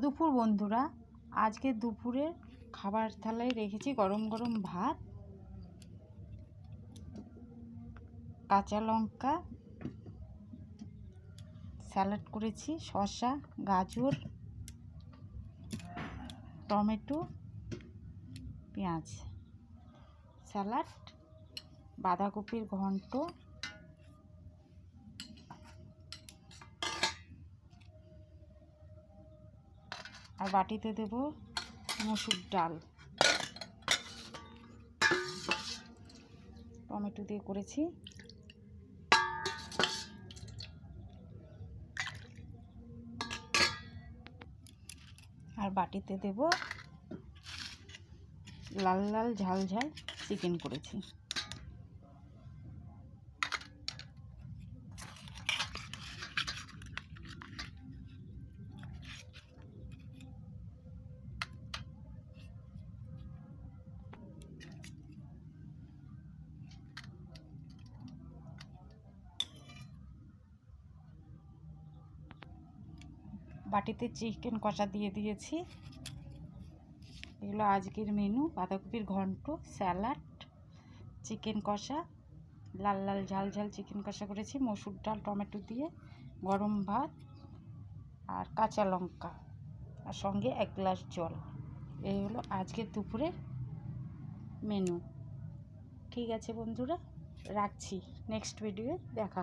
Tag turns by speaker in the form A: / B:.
A: দুপুর বন্ধুরা, আজকে দুপুরে খাবার থালায় রেখেছি গরম গরম ভাত, কাঁচা লঙ্কা, স্যালাড করেছি, শসা, গাজর, টমেটো, পেঁয়াজ, স্যালাড, বাঁধাকপির ঘন্ট, আর বাটিতে দেব মসুর ডাল, টমেটো দিয়ে করেছি। আর বাটিতে দেব লাল লাল ঝাল ঝাল চিকেন করেছি। বাটিতে চিকেন কষা দিয়ে দিয়েছি। এগুলো আজকের মেনু: বাঁধাকপির ঘন্ট, স্যালাড, চিকেন কষা, লাল লাল ঝাল ঝাল চিকেন কষা করেছি, মসুর ডাল টমেটো দিয়ে, গরম ভাত আর কাঁচা লঙ্কা, আর সঙ্গে 1 গ্লাস জল। এই হলো আজকের দুপুরের মেনু। ঠিক আছে বন্ধুরা, রাখছি। নেক্সট ভিডিওয়ে দেখা।